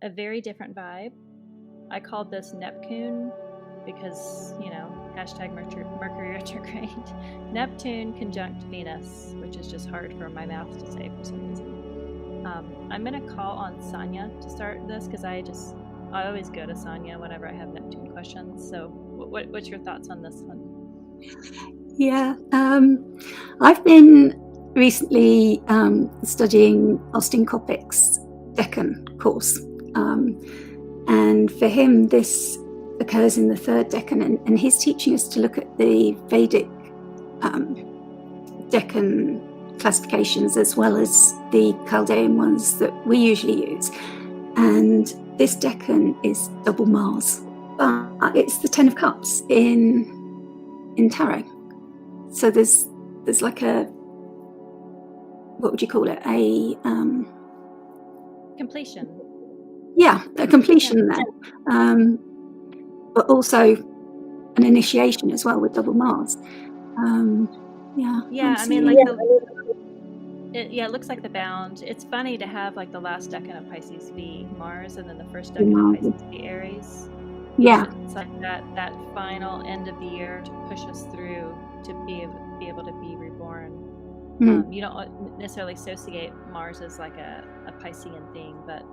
a very different vibe. I called this Neptune because, hashtag Mercury retrograde. Neptune conjunct Venus, which is just hard for my mouth to say for some reason. I'm going to call on Sonia to start this because I always go to Sonia whenever I have Neptune questions. So what's your thoughts on this one? Yeah, I've been recently studying Austin Coppock's Decan course, and for him this occurs in the third Decan, and he's teaching us to look at the Vedic Decan classifications as well as the Chaldean ones that we usually use. And this Decan is double Mars, but it's the 10 of Cups in tarot. So there's like a, what would you call it? A completion. Yeah, a completion there, but also an initiation as well with double Mars. Yeah, I mean, it looks like the bound. It's funny to have like the last decan of Pisces be Mars, and then the first decan of Pisces be Aries. Yeah, it's like that final end of the year to push us through to be able to be reborn. You don't necessarily associate Mars as like a Piscean thing, but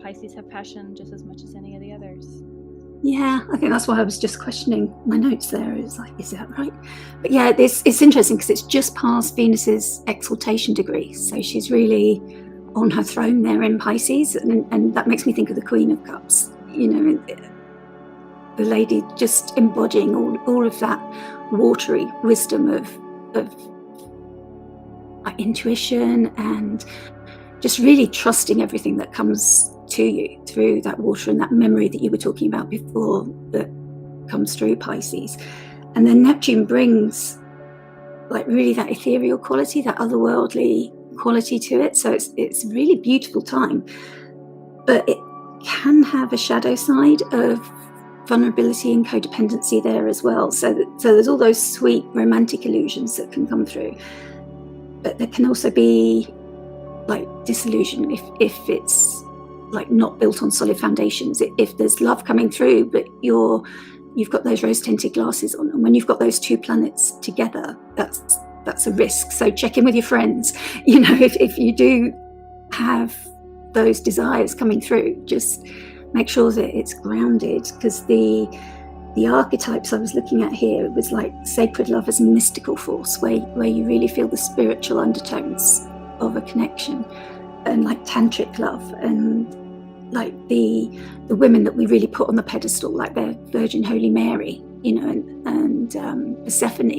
Pisces have passion just as much as any of the others. Yeah, I think that's why I was just questioning my notes there. It's like, is that right? But yeah, it's interesting because it's just past Venus's exaltation degree. So she's really on her throne there in Pisces. And that makes me think of the Queen of Cups, the lady just embodying all of that watery wisdom of intuition and just really trusting everything that comes to you through that water and that memory that you were talking about before that comes through Pisces. And then Neptune brings like really that ethereal quality, that otherworldly quality to it. So it's a really beautiful time, but it can have a shadow side of vulnerability and codependency there as well. So there's all those sweet romantic illusions that can come through, but there can also be like disillusion if it's like not built on solid foundations. If there's love coming through, but you've got those rose-tinted glasses on, and when you've got those two planets together, that's a risk. So check in with your friends. If you do have those desires coming through, just make sure that it's grounded, because the archetypes I was looking at here, it was like sacred love as a mystical force, where you really feel the spiritual undertones of a connection, and like tantric love, and like the women that we really put on the pedestal, like the Virgin Holy Mary, and Persephone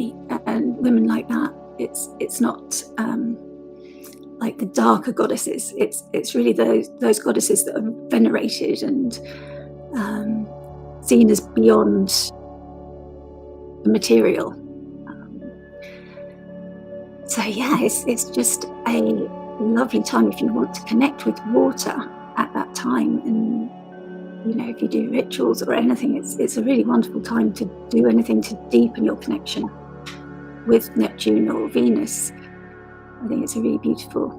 and women like that. It's not like the darker goddesses. It's really those goddesses that are venerated and seen as beyond the material. So yeah, it's just a lovely time if you want to connect with water at that time. And if you do rituals or anything, it's a really wonderful time to do anything to deepen your connection with Neptune or Venus. I think it's a really beautiful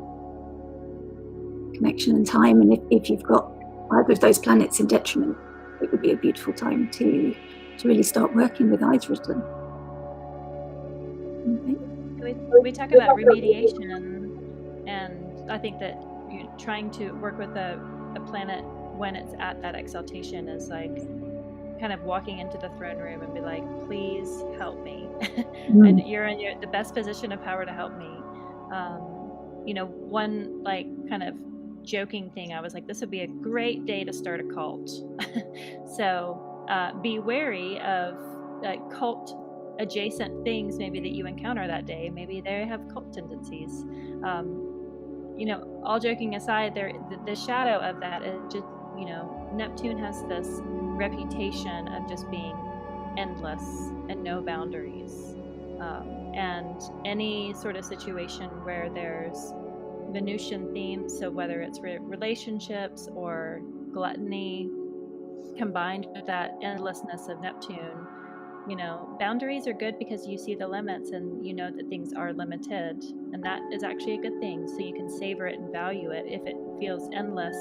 connection and time. And if you've got either of those planets in detriment, it would be a beautiful time to really start working with either of them. We talk about remediation, and I think that trying to work with a planet when it's at that exaltation is like kind of walking into the throne room and be like, please help me. And you're in the best position of power to help me. One like kind of joking thing, I was like, this would be a great day to start a cult. So be wary of cult adjacent things maybe that you encounter that day. Maybe they have cult tendencies. All joking aside, the shadow of that is just, Neptune has this reputation of just being endless and no boundaries. And any sort of situation where there's Venusian themes, so whether it's relationships or gluttony combined with that endlessness of Neptune, boundaries are good because you see the limits and you know that things are limited, and that is actually a good thing. So you can savor it and value it. If it feels endless,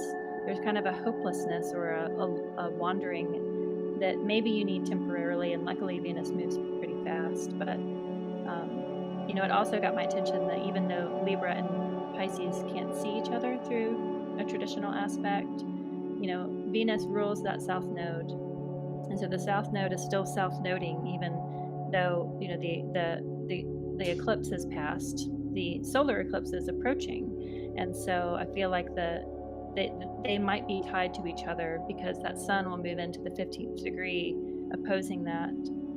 there's kind of a hopelessness or a wandering that maybe you need temporarily, and luckily Venus moves pretty fast. But it also got my attention that even though Libra and Pisces can't see each other through a traditional aspect, Venus rules that south node, and so the south node is still self-noding, even though the eclipse has passed. The solar eclipse is approaching, and so I feel like they might be tied to each other, because that sun will move into the 15th degree, opposing that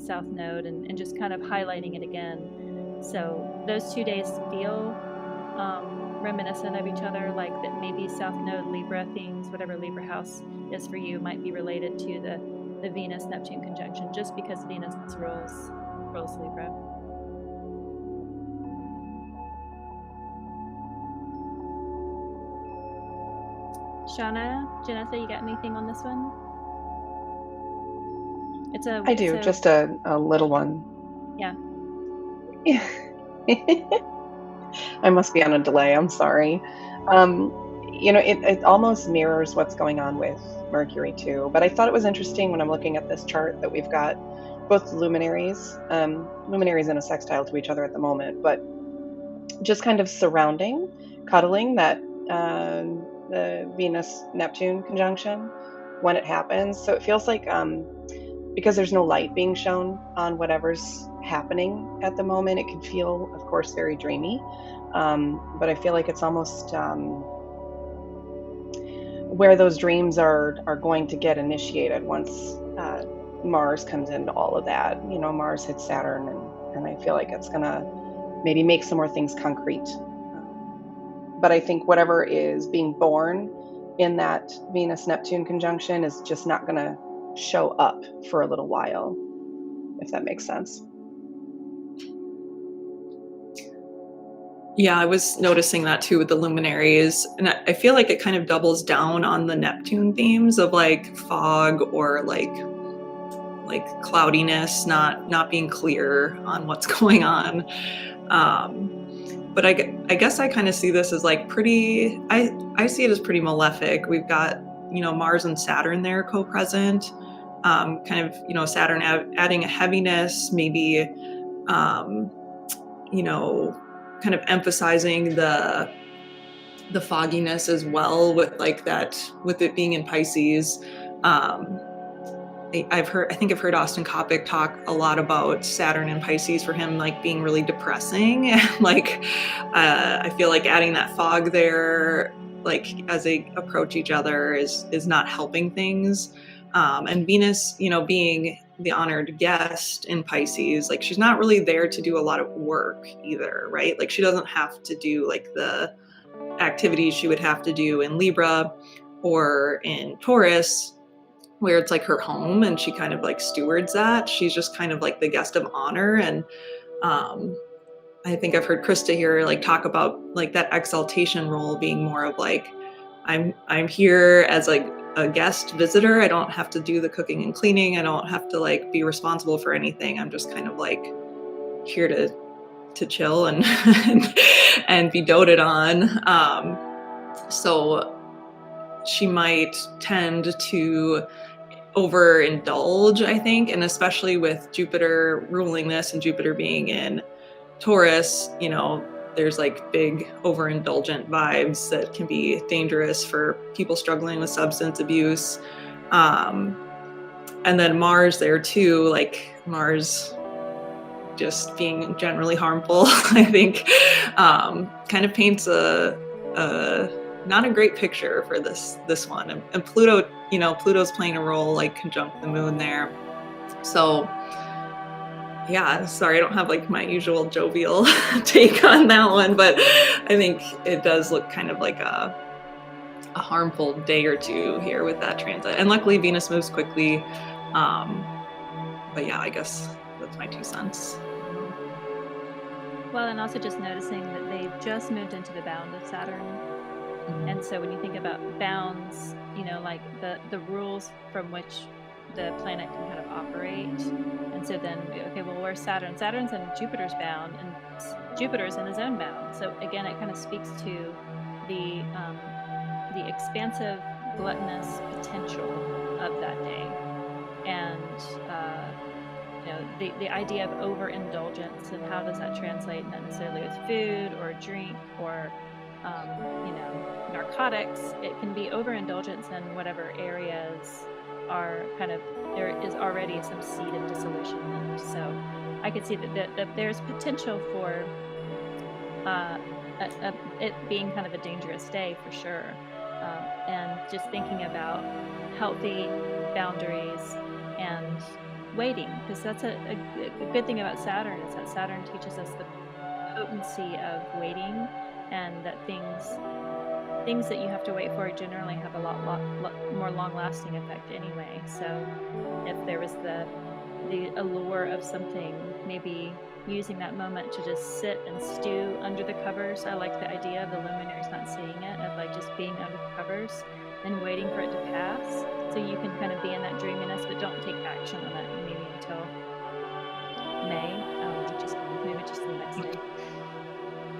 south node, and just kind of highlighting it again. So those 2 days feel reminiscent of each other, like that maybe south node Libra themes, whatever Libra house is for you, might be related to the Venus Neptune conjunction, just because Venus rules Libra. Shauna, Janessa, you got anything on this one? I do, just a little one. Yeah. I must be on a delay, I'm sorry. It almost mirrors what's going on with Mercury too, but I thought it was interesting when I'm looking at this chart that we've got both luminaries in a sextile to each other at the moment, but just kind of cuddling that the Venus-Neptune conjunction when it happens. So it feels like, because there's no light being shown on whatever's happening at the moment, it can feel, of course, very dreamy. But I feel like it's almost where those dreams are going to get initiated once Mars comes into all of that. Mars hits Saturn, and I feel like it's gonna maybe make some more things concrete. But I think whatever is being born in that Venus-Neptune conjunction is just not going to show up for a little while, if that makes sense. Yeah, I was noticing that too with the luminaries. And I feel like it kind of doubles down on the Neptune themes of like fog or like cloudiness, not being clear on what's going on. But I guess I kind of see this as like pretty, I see it as pretty malefic. We've got, Mars and Saturn there co-present, kind of, Saturn adding a heaviness, maybe, kind of emphasizing the fogginess as well with like that, with it being in Pisces. I think I've heard Austin Coppock talk a lot about Saturn and Pisces for him, like being really depressing. Like, I feel like adding that fog there, like as they approach each other is not helping things. And Venus, being the honored guest in Pisces, like she's not really there to do a lot of work either, right? Like she doesn't have to do like the activities she would have to do in Libra or in Taurus, where it's like her home and she kind of like stewards that. She's just kind of like the guest of honor. And I think I've heard Krista here like talk about like that exaltation role being more of like, I'm here as like a guest visitor. I don't have to do the cooking and cleaning. I don't have to like be responsible for anything. I'm just kind of like here to chill and and be doted on. So she might tend to overindulge, I think, and especially with Jupiter ruling this and Jupiter being in Taurus, there's like big overindulgent vibes that can be dangerous for people struggling with substance abuse. And then Mars there too, like Mars just being generally harmful, I think, kind of paints a not a great picture for this one. And Pluto, Pluto's playing a role, like conjunct the moon there. So yeah, sorry, I don't have like my usual jovial take on that one, but I think it does look kind of like a harmful day or two here with that transit. And luckily Venus moves quickly. But yeah, I guess that's my 2 cents. Well, and also just noticing that they just moved into the bound of Saturn. And so when you think about bounds, like the rules from which the planet can kind of operate. And so then, okay, well, where's Saturn? Saturn's in Jupiter's bound, and Jupiter's in his own bound. So again, it kind of speaks to the expansive gluttonous potential of that day. And the idea of overindulgence, and how does that translate, not necessarily with food or drink or narcotics. It can be overindulgence in whatever areas are kind of, there is already some seed of disillusionment. So I could see that there's potential for it being kind of a dangerous day for sure. And just thinking about healthy boundaries and waiting, because that's a good thing about Saturn, is that Saturn teaches us the potency of waiting, and that things that you have to wait for generally have a lot more long-lasting effect anyway. So if there was the allure of something, maybe using that moment to just sit and stew under the covers. I like the idea of the luminaries not seeing it, of like just being under the covers and waiting for it to pass, so you can kind of be in that dreaminess but don't take action on it, and maybe